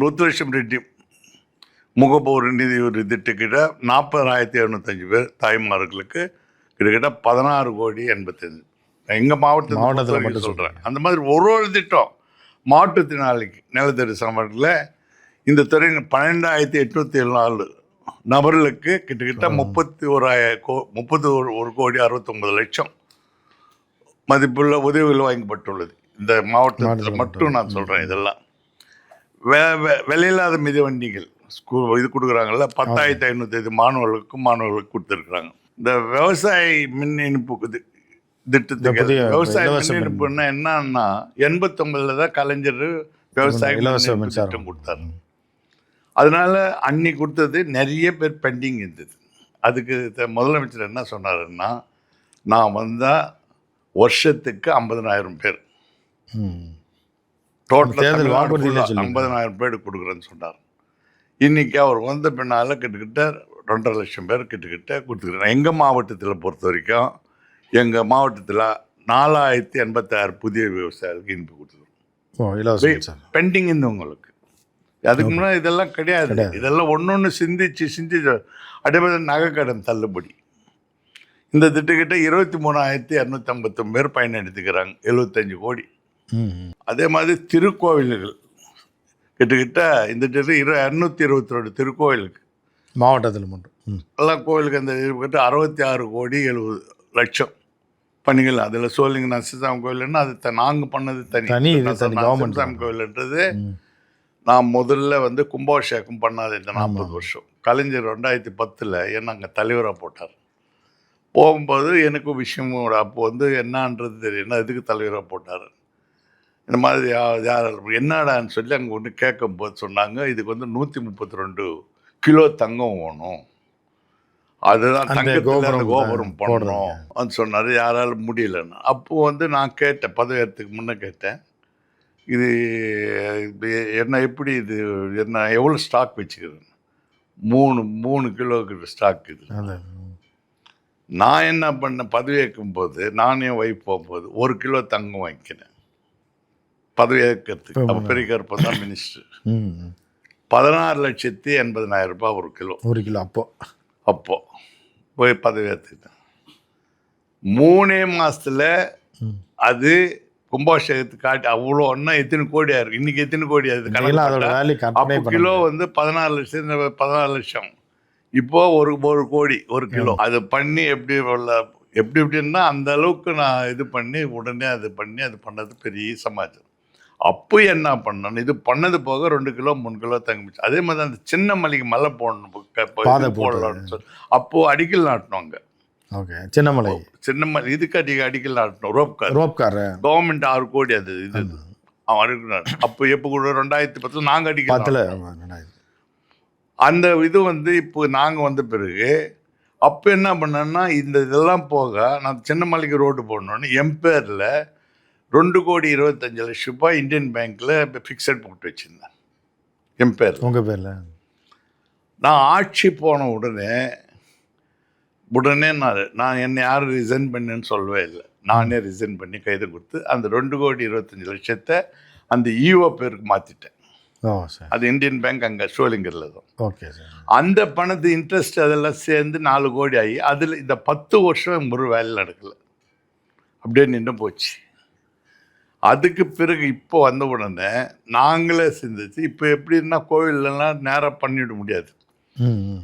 முத்துலட்சுமி ரெட்டி முகப்பூர் நிதி ஒரு திட்டக்கிட்ட 40,705 பேர் தாய்மார்களுக்கு கிட்டத்தட்ட 16,85,00,000. எங்கள் மாவட்டத்தில் மட்டும் சொல்கிறேன். அந்த மாதிரி ஒரு திட்டம் மாற்றுத்திறனாளிக்கு நிலத்தடி சமத்தில் இந்த துறை 12,874 நபர்களுக்கு கிட்டத்தட்ட 31,61,69,00,000 மதிப்புள்ள உதவிகள் வழங்கப்பட்டுள்ளது. இந்த மாவட்டத்தில் மட்டும் நான் சொல்கிறேன். இதெல்லாம் விலையில்லாத மிதிவண்டிகள் இது கொடுக்குறாங்கல்ல, 10,505 மாணவர்களுக்கு கொடுத்துருக்குறாங்க. இந்த விவசாய மின் இணைப்பு திட்டத்துக்கு விவசாய மின் இணைப்புன்னா என்னன்னா 89 தான் கலைஞர் விவசாய திட்டம் கொடுத்தாரு. அதனால அன்னி கொடுத்தது நிறைய பேர் பெண்டிங் இருந்தது. அதுக்கு முதலமைச்சர் என்ன சொன்னாருன்னா, நான் வந்தால் வருஷத்துக்கு 50,000 பேர் டோட்டல் 50,000 பேர் கொடுக்குறேன்னு சொன்னார். இன்னைக்கு அவர் வந்த பின்னால் கிட்டத்தட்ட 2.5 லட்சம் பேர் கிட்டத்தட்ட கொடுத்துக்கிறேன். எங்கள் மாவட்டத்தில் பொறுத்த வரைக்கும் எங்கள் மாவட்டத்தில் 4,086 புதிய விவசாயிகளுக்கு இனிப்பு கொடுத்துருக்கோம். பெண்டிங் இருந்தவங்களுக்கு. அதுக்கு முன்னாடி இதெல்லாம் கிடையாது. இதெல்லாம் ஒன்று சிந்திச்சு அதே மாதிரி நகைக்கடன் தள்ளுபடி இந்த திட்டக்கிட்ட 23,259 பேர் பயனெடுத்துக்கிறாங்க, 75 கோடி. அதே மாதிரி திருக்கோவில்கள் கிட்டத்தட்ட இந்த 222 திருக்கோவிலுக்கு மாவட்டத்தில் மட்டும் எல்லாம் கோவிலுக்கு அந்த 66,70,00,000 பணிகள். அதில் சோழிங்க நரசிம்மசாமி கோவில்னா அது நாங்கள் பண்ணது தனி. நரசிம்மசாமி கோவில்ன்றது நான் முதல்ல வந்து கும்பாபிஷேகம் பண்ணாது இந்த 40 வருஷம். கலைஞர் 2010 என்ன அங்கே தலைவராக போட்டார். போகும்போது எனக்கு விஷயம் அப்போ வந்து என்னன்றது தெரியும், எதுக்கு தலைவராக போட்டார் இந்த மாதிரி யார் என்னடான்னு சொல்லி அங்கே ஒன்று கேட்கும்போது சொன்னாங்க, இதுக்கு வந்து 132 கிலோ தங்கம் வேணும், அதுதான் தங்கத்தில் அந்த கோபுரம் பண்ணணும் அது சொன்னார். யாராலும் முடியலன்னு. அப்போது வந்து நான் கேட்டேன், பதவியேறதுக்கு முன்னே கேட்டேன், இது என்ன எப்படி இது என்ன எவ்வளோ ஸ்டாக் வச்சுக்கிறேன்? 3 கிலோக்கு ஸ்டாக் இது. நான் என்ன பண்ணேன், பதவியேற்கும் போது நானே ஒய்ஃப் போகும்போது 1 கிலோ தங்கம் வாங்கிக்கினேன் பதவியேற்கிறதுக்கு. அப்போ பெரிய கருப்பை தான் மினிஸ்டர். 16,80,000 ரூபாய் 1 கிலோ. அப்போ போய் பதவியேற்றுக்கிட்டேன். 3 மாதத்தில் அது கும்பாபிஷேகத்துக்கு காட்டி அவ்வளோ ஒன்றா எத்தனை கோடியாக இருக்குது. இன்றைக்கி எத்தனை கோடி அது கணக்கு. அப்போ கிலோ வந்து 14 லட்சம். இப்போது 1 கோடி 1 கிலோ. அது பண்ணி எப்படின்னா அந்த அளவுக்கு நான் இது பண்ணி உடனே அது பண்ணது பெரிய சமாச்சாரம். அப்போ என்ன பண்ணணும், இது பண்ணது போக 2 கிலோ 3 கிலோ தங்கிச்சு. அதே மாதிரி அந்த சின்ன மலைக்கு மலை போடலாம்னு சொல்லி அப்போது அடிக்கல் நாட்டினோங்க. சின்ன மலை இதுக்கு அடிக்கல் நாட்டணும். ரோப்கார் கவர்மெண்ட் 6 கோடி அது இது அவன் அடிக்கல். அப்போ எப்போ கூட 2010 நாங்கள் அடிக்கல். அந்த இது வந்து இப்போ நாங்கள் வந்த பிறகு அப்போ என்ன பண்ணேன்னா இந்த இதெல்லாம் போக நான் சின்னமலைக்கு ரோடு போடணுன்னு என் பேரில் 2,25,00,000 ரூபாய் இந்தியன் பேங்க்கில் இப்போ ஃபிக்ஸட் போட்டு வச்சுருந்தேன் என் பேர். உங்கள் பேரில் நான் ஆட்சி போன உடனே நான் என்னை யாரும் ரிசைன் பண்ணேன்னு சொல்லவே இல்லை. நானே ரிசைன் பண்ணி கைது கொடுத்து அந்த 2,25,00,000 அந்த ஈஓ பேருக்கு மாற்றிட்டேன். ஓ சார். அது இந்தியன் பேங்க் அங்கே சோளிங்கரில் தான். Okay sir. அந்த பணத்து இன்ட்ரெஸ்ட் அதெல்லாம் சேர்ந்து 4 கோடி ஆகி அதில் இந்த 10 வருஷம் ஒரு வேலை நடக்கலை, அப்படியே நின்று போச்சு. அதுக்கு பிறகு இப்போ வந்த உடனே நாங்களே சிந்திச்சு இப்போ எப்படின்னா கோவிலெலாம் நேராக பண்ணிவிட முடியாது.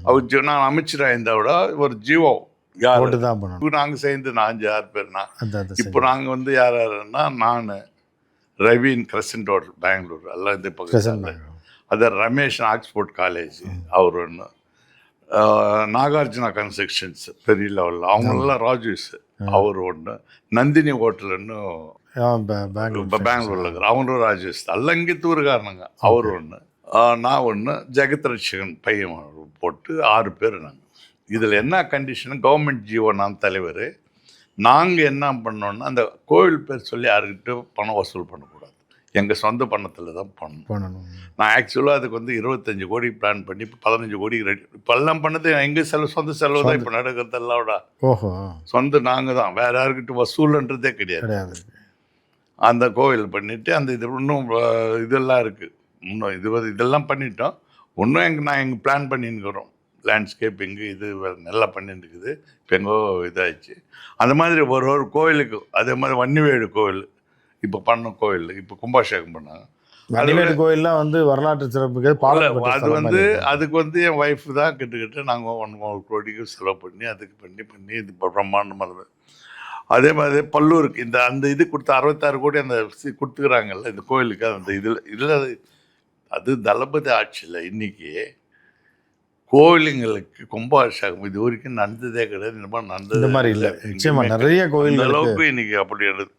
அவர் நான் அமைச்சராக இருந்தால் விட ஒரு ஜீவோ யார் தான் பண்ணணும். நாங்கள் சேர்ந்து 5-6 பேர்னா இப்போ நாங்கள் வந்து யார் யாருன்னா நான் ரவீன் கிரசன்ட் ரோட் பெங்களூர் எல்லாம் இந்த பக்கம், அது ரமேஷ் ஆக்ஸ்போர்ட் காலேஜ் அவர் ஒன்று, நாகார்ஜுனா கன்ஸ்ட்ரக்ஷன்ஸ் பெரிய லெவலில் அவங்களெல்லாம் ராஜூஸ் அவர் ஒன்று, நந்தினி ஹோட்டல்னு பெங்களூரில் இருக்கிற அவங்களும் ராஜேஷ் எல்லாம் இங்கே தூருக்காரனுங்க அவர் ஒன்று, நான் ஒன்று, ஜெகத் ரட்சகன் பையன் போட்டு 6 பேர் நாங்கள். இதில் என்ன கண்டிஷனு கவர்மெண்ட் ஜீவோ நான் தலைவர். நாங்கள் என்ன பண்ணோன்னா அந்த கோவில் பேர் சொல்லி யாருக்கிட்ட பணம் வசூல் பண்ணக்கூடாது, எங்கள் சொந்த பணத்தில் தான் பண்ணணும். நான் ஆக்சுவலாக அதுக்கு வந்து 25 கோடி பிளான் பண்ணி இப்போ 15 கோடி ரெடி இப்போ எல்லாம் பண்ணது எங்கள் சொந்த செலவு தான் இப்போ நடக்கிறதெல்லாம். ஓஹோ. சொந்த நாங்கள் தான், வேறு யாருக்கிட்ட வசூல்ன்றதே கிடையாது. அந்த கோவில் பண்ணிவிட்டு அந்த இது இன்னும் இதெல்லாம் இருக்குது, இன்னும் இதெல்லாம் பண்ணிட்டோம். இன்னும் நான் பிளான் பண்ணின்னுக்கிறோம், லேண்ட்ஸ்கேப்பிங்கு இது நல்லா பண்ணிட்டு இருக்குது. இப்போ எங்கோ இதாகிடுச்சு. அந்த மாதிரி ஒரு கோவிலுக்கு அதே மாதிரி வன்னிவேடு கோவில் இப்போ பண்ண கோவில் இப்போ கும்பாபிஷேகம் பண்ணாங்க. வன்னிவேடு கோயிலெலாம் வந்து வரலாற்று சிறப்புக்கு அது வந்து அதுக்கு வந்து என் ஒய்ஃப் தான் கிட்டக்கிட்ட நாங்கள் 1 கோடிக்கு செலவு பண்ணி அதுக்கு பண்ணி இது பிரம்மாண்டமாக. அதே மாதிரி பல்லூருக்கு அந்த இது கொடுத்த 66 கோடி அந்த கொடுத்துக்கிறாங்கல்ல இந்த கோயிலுக்கு. அந்த இதில் அது தளபதி ஆட்சியில் இன்றைக்கி கோவிலுங்களுக்கு கும்பாபிஷேகம் இது வரைக்கும் நடந்ததே கிடையாது. இந்த மாதிரி நடந்தது மாதிரி இல்லை. நிச்சயமாக நிறைய கோயில் அளவுக்கு இன்றைக்கி அப்படி இருக்குது.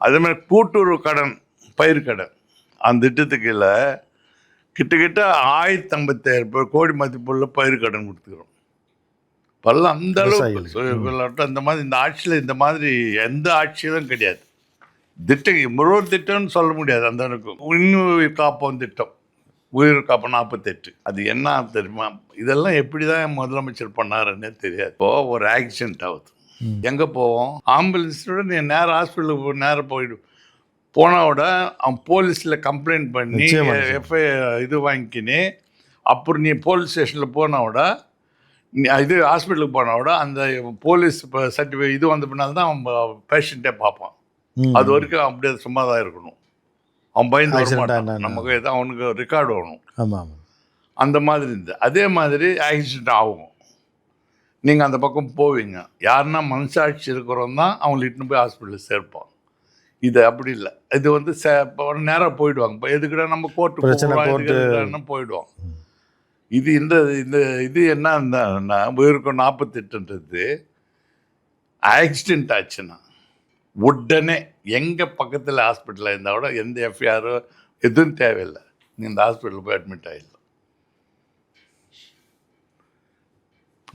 அதே மாதிரி கூட்டுறவு கடன் பயிர் கடன் அந்த திட்டத்துக்கு இல்லை கிட்டத்தட்ட 1057 கோடி மதிப்புள்ள பயிர் கடன் கொடுத்துக்கிறோம். பல்ல அந்த அளவுக்கு அந்த மாதிரி இந்த ஆட்சியில் இந்த மாதிரி எந்த ஆட்சியிலும் கிடையாது. திட்டம் ஒரு திட்டம்னு சொல்ல முடியாது. அந்த அளவுக்கு இன்னும் காப்போம் திட்டம், உயிர் காப்போம் 48, அது என்ன தெரியுமா? இதெல்லாம் எப்படி தான் முதலமைச்சர் பண்ணாருன்னே தெரியாது. இப்போ ஒரு ஆக்சிடென்ட் ஆகுது, எங்கே போவோம்? ஆம்புலன்ஸோட நீ நேராக ஹாஸ்பிட்டலுக்கு நேராக போனோட அவன் போலீஸில் கம்ப்ளைண்ட் பண்ணி எஃப்ஐஆர் இது வாங்கிக்கினே அப்புறம் நீ போலீஸ் ஸ்டேஷனில் போனோட இது ஹாஸ்பிட்டலுக்கு போனோட அந்த போலீஸ் சர்டிஃபிகேட் இது வந்த பின்னால் தான் அவன் பேஷண்ட்டே பார்ப்பான். அது வரைக்கும் அப்படியே சும்மா தான் இருக்கணும். அவன் பயந்து வரமாட்டான், நமக்கு தான் அவனுக்கு ரெக்கார்டு வரணும். அந்த மாதிரி இருந்தது. அதே மாதிரி ஆக்சிடென்ட் ஆகும், நீங்கள் அந்த பக்கம் போவீங்க, யாருன்னா மனசாட்சி இருக்கிறவங்க தான் அவங்களை இட்டுன்னு போய் ஹாஸ்பிட்டலில் சேர்ப்பான். இது அப்படி இல்லை. இது வந்து நேராக போயிடுவாங்க. இப்போ எதுக்குடா நம்ம கோர்ட்டு போயிடுவாங்க. இது இது என்ன இருந்தா உயிருக்கும் 48ன்றது ஆக்சிடென்ட் ஆச்சுன்னா உடனே எங்கள் பக்கத்தில் ஹாஸ்பிட்டலில் இருந்தால் கூட எந்த எஃப்ஐஆரோ எதுவும் தேவையில்லை, நீங்கள் இந்த ஹாஸ்பிட்டலில் போய் அட்மிட் ஆகிடலாம்.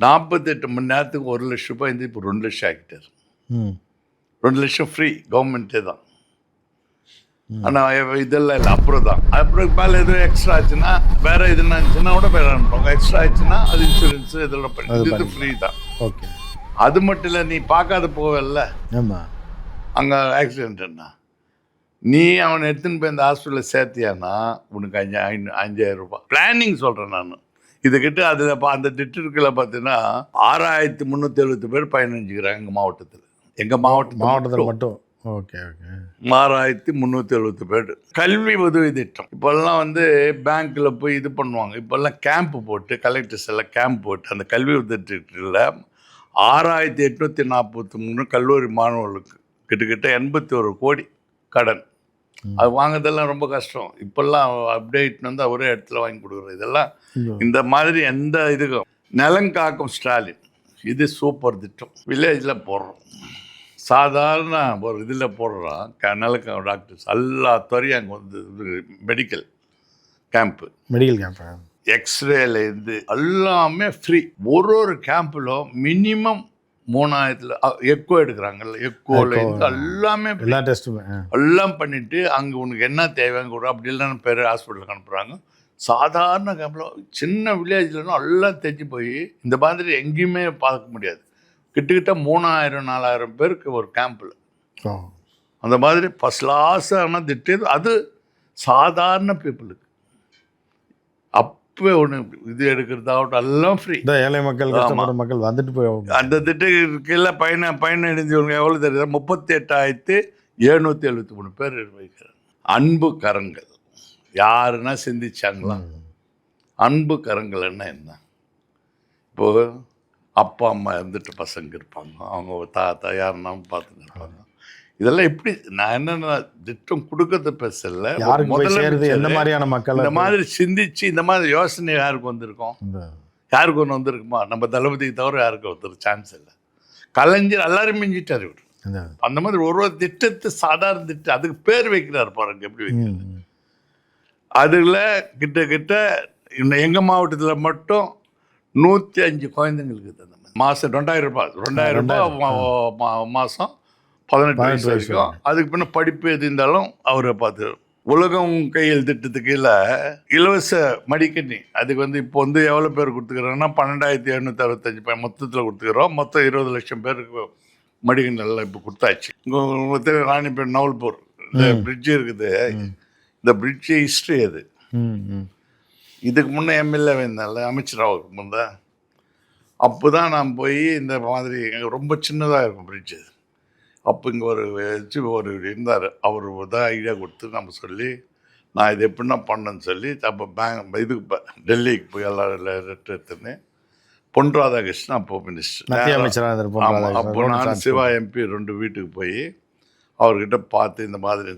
48 மணி நேரத்துக்கு 1 லட்ச ரூபாய் இருந்து இப்போ 2 லட்சம் ஆகிட்டார். 2 லட்சம் ஃப்ரீ, கவர்மெண்ட்டே தான். ஆனால் இதெல்லாம் இல்லை. அப்புறம் மேலே எதுவும் எக்ஸ்ட்ரா ஆச்சுன்னா வேறு எதுனா இருந்துச்சுன்னா கூட வேறு அனுப்புவாங்க. எக்ஸ்ட்ரா ஆச்சுன்னா அது இன்சூரன்ஸு இதெல்லாம் பண்ணி இது ஃப்ரீ தான். ஓகே. அது மட்டும் இல்லை, நீ பார்க்காத போவல்ல அங்கே ஆக்சிடென்ட்னா நீ அவனை எடுத்துன்னு போய் இந்த ஹாஸ்பிட்டலில் சேர்த்தியானா உனக்கு 5,000 ரூபாய் பிளானிங் சொல்கிறேன் நான். இதுக்கிட்ட அதில் அந்த திட்டத்தில் பார்த்தீங்கன்னா 6,370 பேர் பயணிச்சுக்கிறாங்க எங்கள் மாவட்டத்தில். எங்கள் மாவட்டத்தில் மட்டும். Okay okay. 6,370 பேர். கல்வி உதவி திட்டம் இப்போல்லாம் வந்து பேங்க்கில் போய் இது பண்ணுவாங்க. இப்போல்லாம் கேம்ப்பு போட்டு கலெக்டர்ஸ் எல்லாம் கேம்ப் போட்டு அந்த கல்வி உதவி திட்டத்தில் 6,843 கல்லூரி மாணவர்களுக்கு கிட்டத்தட்ட 81 கோடி கடன். அது வாங்குறதெல்லாம் ரொம்ப கஷ்டம். இப்போல்லாம் அப்டேட் வந்து ஒரே இடத்துல வாங்கி கொடுக்குறது. இதெல்லாம் இந்த மாதிரி எந்த இதுக்கும் நலங்காக்கும் ஸ்டாலின் இது சூப்பர் திட்டம். வில்லேஜில் போடுறோம், சாதாரண ஒரு இதில் போடுறோம். டாக்டர்ஸ் எல்லா துறையும் அங்கே வந்து மெடிக்கல் கேம்ப்பு எக்ஸ்ரேலேருந்து எல்லாமே ஃப்ரீ. ஒரு கேம்பில் மினிமம் 3000 எக்கோ எடுக்கிறாங்கல்ல, எக்கோலேருந்து எல்லாமே எல்லா டெஸ்ட்டுமே எல்லாம் பண்ணிவிட்டு அங்கே உனக்கு என்ன தேவைன்னு கூட அப்படி இல்லைன்னு பேர் ஹாஸ்பிட்டலுக்கு அனுப்புகிறாங்க. சாதாரண கேம்பில் சின்ன வில்லேஜ்லன்னா எல்லாம் தெரிஞ்சு போய் இந்த மாதிரி எங்கேயுமே பார்க்க முடியாது. கிட்டத்தட்ட 3000-4000 பேருக்கு ஒரு கேம்பில் அந்த மாதிரி ஃபஸ்ட் கிளாஸான திட்டம். அது சாதாரண பீப்புளுக்கு அப்போ ஒன்று இது எடுக்கிறதாகட்டும் எல்லாம் ஃப்ரீ. ஏழை மக்கள், கஷ்டப்படுற மக்கள் வந்துட்டு போய் அந்த திட்டத்துக்குள்ள பயனடைஞ்சவங்க எவ்வளோ தெரியுது? 38,773 பேர் வைக்கிறாங்க. அன்பு கரங்கள் யாருன்னா சிந்திச்சாங்களா? அன்பு கரங்கள்னா என்ன? இப்போது அப்பா அம்மா இருந்துட்டு பசங்க இருப்பாங்க, அவங்க தாத்தா யாருன்னாலும் பார்த்துட்டு இருப்பாங்க. இதெல்லாம் எப்படி நான் என்னென்ன திட்டம் கொடுக்கறது பேசல, எந்த மாதிரியான மக்கள் இந்த மாதிரி சிந்திச்சு இந்த மாதிரி யோசனை யாருக்கு வந்திருக்கோம்? யாருக்கு ஒன்று வந்திருக்குமா? நம்ம தளபதிக்கு தவிர யாருக்கு ஒருத்தர் சான்ஸ் இல்லை. கலைஞர் எல்லாரும் மிஞ்சிட்டார் இவர். அந்த மாதிரி ஒரு திட்டத்தை சாதாரண திட்டம் அதுக்கு பேர் வைக்கிறார் பாருங்க எப்படி வைக்கிறார். அதில் கிட்ட எங்கள் மாவட்டத்தில் மட்டும் 105 குழந்தைங்களுக்கு அந்த மாதிரி மாதம் 2000 ரூபாய் மாதம் 18 வயசு வரைக்கும். அதுக்கு பின்ன படிப்பு எது இருந்தாலும் அவரை பார்த்து உலகம் கையில் திட்டத்துக்கு இல்லை இலவச மடிக்கணி. அதுக்கு இப்போ எவ்வளோ பேர் கொடுத்துக்கிறோன்னா 12,765 மொத்தத்தில் கொடுத்துக்கிறோம். மொத்தம் 20 லட்சம் பேருக்கு மடிக்கணி எல்லாம் இப்போ கொடுத்தாச்சு. இங்கே ராணிப்பேட் நவல்பூர் இந்த பிரிட்ஜு இருக்குது. இந்த பிரிட்ஜு ஹிஸ்ட்ரி அது. இதுக்கு முன்னே எம்எல்ஏ இருந்தால அமைச்சராக முன்னே அப்போ தான் நான் போய் இந்த மாதிரி ரொம்ப சின்னதாக இருக்கும் பிரிட்ஜு. அப்போ இங்கே ஒரு இருந்தார், அவர் தான் ஐடியா கொடுத்து நம்ம சொல்லி நான் இது எப்படின்னா பண்ணேன்னு சொல்லி அப்போ இதுக்கு டெல்லிக்கு போய் எல்லாரும் லெட்டர் எடுத்துன்னு பொன் ராதாகிருஷ்ணன் அப்போ மினிஸ்டர். அப்போ நான் சிவா எம்பி 2 வீட்டுக்கு போய் அவர்கிட்ட பார்த்து இந்த மாதிரி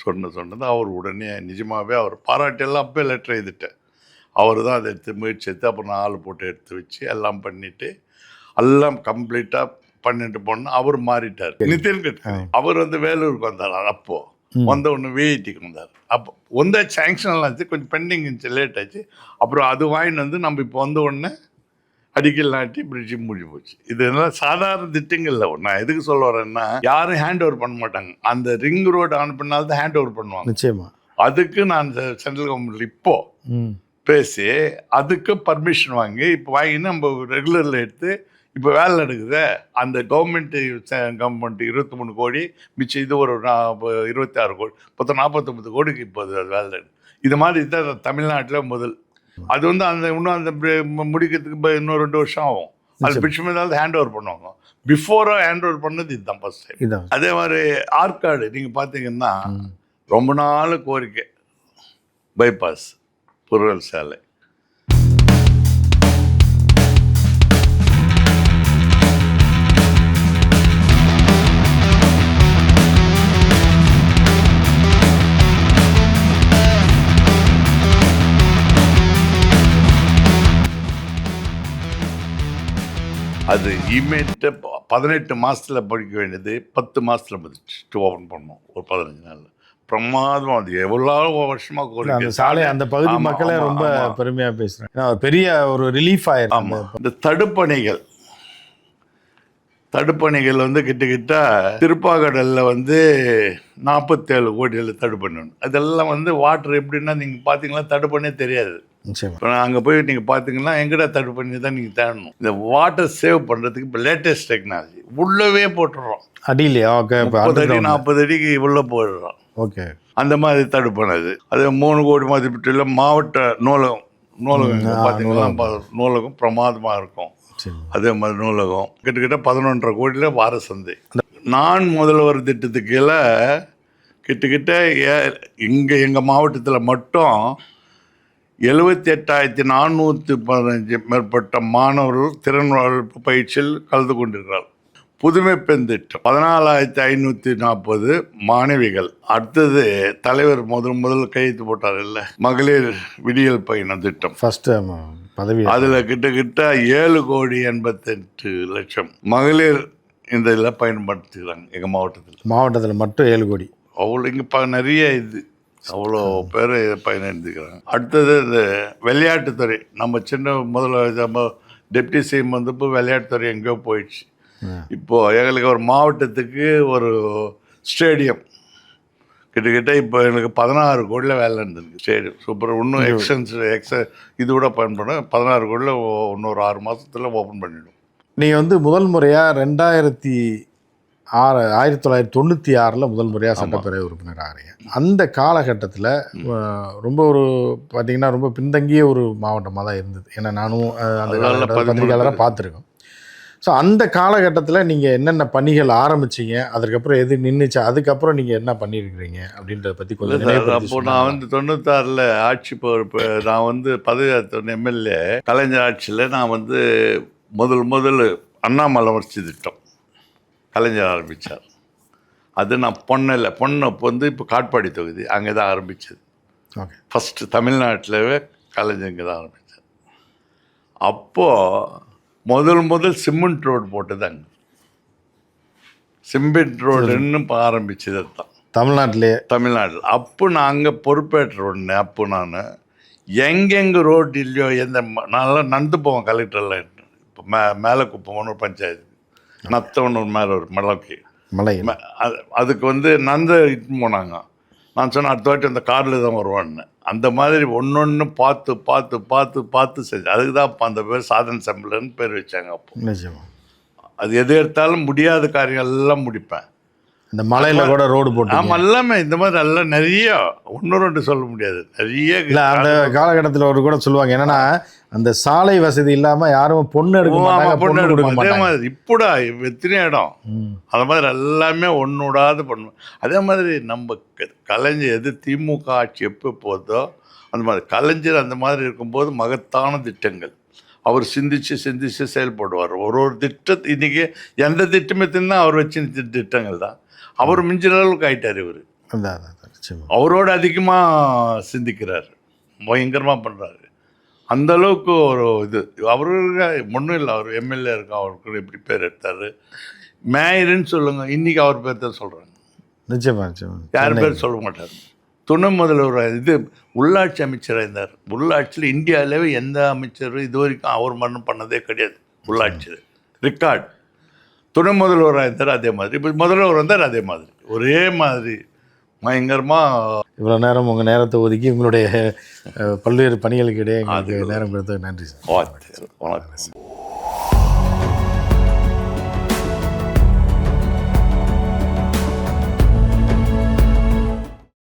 சொன்னது அவர் உடனே நிஜமாகவே அவர் பாராட்டியெல்லாம் அப்போ லெட்டர் எழுதிட்டேன். அவர் தான் அதை எடுத்து முயற்சி எடுத்து அப்புறம் நான் ஆள் போட்டு எடுத்து வச்சு எல்லாம் பண்ணிவிட்டு எல்லாம் கம்ப்ளீட்டாக பண்ணிட்டு போனால் அவர் மாறிட்டார். நிதின் கட்கரி அவர் வேலூருக்கு வந்தார். அப்போது ஒன்று விஐடிக்கு வந்தார். அப்போ சாங்ஷன் எல்லாம் ஆச்சு, கொஞ்சம் பெண்டிங் இருந்துச்சு, லேட் ஆச்சு. அப்புறம் அது வாங்கிட்டு நம்ம இப்போ உடனே அடிக்கல் நாட்டி பிரிட்ஜு மூடி போச்சு. இதெல்லாம் சாதாரண திட்டங்கள்ல. நான் எதுக்கு சொல்ல வரேன்னா யாரும் ஹேண்ட் ஓவர் பண்ண மாட்டாங்க. அந்த ரிங் ரோடு ஆன் பண்ணால்தான் ஹேண்ட் ஓவர் பண்ணுவாங்க. நிச்சயமா அதுக்கு நான் சென்ட்ரல் கவர்மெண்ட்ல இப்போ பேசி அதுக்கு பர்மிஷன் வாங்கி இப்போ வாங்கி நம்ம ரெகுலரில் எடுத்து இப்போ வேலை நடக்குது. அந்த கவர்மெண்ட் 23 கோடி மிச்சம் இது ஒரு 26 கோடி மொத்தம் 49 கோடிக்கு இப்போ வேலை நடக்குது. இது மாதிரி தான் தமிழ்நாட்டில் முதல். அது அந்த இன்னும் அந்த முடிக்கிறதுக்கு இன்னும் 2 வருஷம் ஆகும். அது பிடிச்சுமே ஹேண்ட் ஓவர் பண்ணுவாங்க. பிஃபோராக ஹேண்ட் ஓவர் பண்ணது இதுதான் ஃபர்ஸ்ட் டைம். அதே மாதிரி ஆற்காடு நீங்கள் பார்த்தீங்கன்னா ரொம்ப நாள் கோரிக்கை பைபாஸ் புறல் சாலை. அது இமீடியட்டாக 18 மாதத்தில் படிக்க வேண்டியது 10 மாதத்தில் முடிச்சு ஓப்பன் பண்ணோம். ஒரு 15 நாளில் பிரமாதம். அது எவ்வளோ வருஷமாக கோரிக்கை. சாலை அந்த பகுதி மக்களே ரொம்ப பெருமையாக பேசுகிறாங்க. பெரிய ஒரு ரிலீஃப் ஆயிருக்கு. ஆமாம். இந்த தடுப்பணைகள் கிட்ட திருப்பாக்கடலில் 47 கோடியில் தடுப்பண்ணணும். அதெல்லாம் வாட்டர் எப்படின்னா நீங்கள் பார்த்தீங்கன்னா தடுப்பண்ணே தெரியாது. இப்போ அங்கே போய் நீங்கள் பார்த்தீங்கன்னா எங்கடா தடுப்பண்ணி தான் நீங்கள் தேடணும். இந்த வாட்டர் சேவ் பண்ணுறதுக்கு இப்போ லேட்டஸ்ட் டெக்னாலஜி உள்ளவே போட்டுடுறோம். அடியிலையா 30 அடி 40 அடிக்கு உள்ளே போயிடுறோம். ஓகே. அந்த மாதிரி தடுப்பணது. அது 3 கோடி மதிப்பீட்டில் மாவட்ட நூலகம் பார்த்தீங்கன்னா நூலகம் பிரமாதமாக இருக்கும். அதே மாதிரி நூலகம் கிட்டத்தட்ட 11.5 கோடியில் வார சந்தை. நான் முதல்வர் திட்டத்துக்கு கீழே கிட்டத்தட்ட எங்கள் மாவட்டத்தில் மட்டும் 78,415 மேற்பட்ட மாணவர்கள் திறன் வளர்ப்பு பயிற்சியில் கலந்து கொண்டிருக்கிறார்கள். புதுமை பெண் திட்டம் 14,540 மாணவிகள். அடுத்தது தலைவர் முதல் கையெழுத்து போட்டார் இல்லை, மகளிர் விடியல் பயண திட்டம் ஃபர்ஸ்ட் பதவி. அதில் கிட்டத்தட்ட 7,88,00,000 மகளிர் இந்த இதில் பயன்படுத்திக்கிறாங்க. எங்கள் மாவட்டத்தில் மட்டும் 7 கோடி. அவ்வளோ இங்கே நிறைய இது அவ்வளோ பேர் பயணிக்கிறாங்க. அடுத்தது இந்த விளையாட்டுத்துறை, நம்ம சின்ன முதல்ல நம்ம டெப்டி சிஎம் வந்தப்போ விளையாட்டுத்துறை எங்கேயோ போயிடுச்சு. இப்போது எங்களுக்கு ஒரு மாவட்டத்துக்கு ஒரு ஸ்டேடியம் கிட்டத்தட்ட இப்போ எனக்கு 16 கோடியில் வேலை இருந்திருக்கு. Stadium super. இன்னும் இது கூட பயன்பட 16 கோடியில் இன்னொரு 6 மாதத்தில் ஓப்பன் பண்ணிவிடும். நீங்கள் வந்து முதல் முறையாக 1996 முதல் முறையாக சட்டப்பேரவை உறுப்பினர் ஆகிறீங்க. அந்த காலகட்டத்தில் ரொம்ப ஒரு பார்த்திங்கன்னா ரொம்ப பின்தங்கிய ஒரு மாவட்டமாக தான் இருந்தது. ஏன்னா நானும் அந்த பத்திரிகையாளராக பார்த்துருக்கோம். ஸோ அந்த காலகட்டத்தில் நீங்கள் என்னென்ன பணிகள் ஆரம்பிச்சிங்க, அதுக்கப்புறம் எது நின்றுச்சு, அதுக்கப்புறம் நீங்கள் என்ன பண்ணியிருக்கிறீங்க அப்படின்றத பற்றி கொஞ்சம் அப்போ நான் வந்து 96 ஆட்சி பொறுப்பு, நான் வந்து பதவி எம்எல்ஏ கலைஞர் ஆட்சியில் நான் வந்து முதல் அண்ணாமலை வளர்ச்சி திட்டம் கலைஞர் ஆரம்பித்தார். அது நான் பொண்ணு வந்து இப்போ காட்பாடி தொகுதி அங்கே தான் ஆரம்பித்தது. ஓகே. ஃபஸ்ட்டு தமிழ்நாட்டிலவே கலைஞர் இங்கே தான் ஆரம்பித்தார். அப்போது முதல் சிமெண்ட் ரோடு போட்டது அங்கே. சிமெண்ட் ரோடுன்னு ஆரம்பிச்சது தான் தமிழ்நாட்டில். அப்போ நான் அங்கே பொறுப்பேற்ற உடனே அப்போ நான் எங்கெங்கே ரோடு இல்லையோ நல்லா நடந்து போவேன் கலெக்டரில். இப்போ மேலே குப்பம் ஒரு பஞ்சாயத்து, நத்தவன் ஒரு மேலே ஒரு மலை அதுக்கு வந்து நந்த இட்டுன்னு போனாங்க. நான் சொன்னேன் அடுத்த வாட்டி அந்த காரில் தான் வருவான்னு. அந்த மாதிரி ஒன்று பார்த்து செஞ்சு அதுக்கு தான் அந்த பேர் சாதன் சம்பளன்னு பேர் வச்சாங்க. அப்போ அது எது எடுத்தாலும் முடியாத காரியங்கள் எல்லாம் முடிப்பேன். இந்த மலையில் கூட ரோடு போட்டு ஆமாம் எல்லாமே இந்த மாதிரி எல்லாம் நிறைய 1-2 சொல்ல முடியாது நிறைய. இல்லை அந்த காலகட்டத்தில் ஒரு கூட சொல்லுவாங்க என்னன்னா அந்த சாலை வசதி இல்லாமல் யாரும் பொண்ணு எடுக்க மாட்டாங்க. அதே மாதிரி இப்போடா எத்தனை இடம் அந்த மாதிரி எல்லாமே ஒன்றுடாது பண்ணுவோம். அதே மாதிரி நம்ம கலைஞர் எது திமுக ஆட்சி எப்போ போதோ அந்த மாதிரி கலைஞர் அந்த மாதிரி இருக்கும்போது மகத்தான திட்டங்கள் அவர் சிந்திச்சு செயல்படுவார். ஒரு திட்டத்தை இன்றைக்கி எந்த திட்டமே தின்னா அவர் வச்சு திட்டங்கள் தான். அவர் மிஞ்சிற அளவுக்கு ஆகிட்டார். இவர் அவரோட அதிகமாக சிந்திக்கிறார், பயங்கரமாக பண்ணுறாரு. அந்த அளவுக்கு ஒரு இது அவருக்கு ஒன்றும் இல்லை. அவர் எம்எல்ஏ இருக்கா, அவருக்கு எப்படி பேர் எடுத்தார் மேயருன்னு சொல்லுங்கள். இன்றைக்கி அவர் பேர் தான் சொல்கிறாங்க. நிச்சயமாக யார் பேர் சொல்ல மாட்டார். துணை முதல்வர் இது உள்ளாட்சி அமைச்சராக இருந்தார். உள்ளாட்சியில் இந்தியாவிலேயே எந்த அமைச்சரும் இது வரைக்கும் அவர் மரணம் பண்ணதே கிடையாது. உள்ளாட்சியில் ரெக்கார்டு. துணை முதல்வராக இருந்தார் அதே மாதிரி, இப்போ முதல்வர் வந்தார் அதே மாதிரி, ஒரே மாதிரி பயங்கரமாக. இவ்வளோ நேரம் உங்கள் நேரத்தை ஒதுக்கி உங்களுடைய பல்வேறு பணிகளுக்கு இடையே எங்களுக்கு நேரம் கொடுத்தது நன்றி சார். வணக்கம்.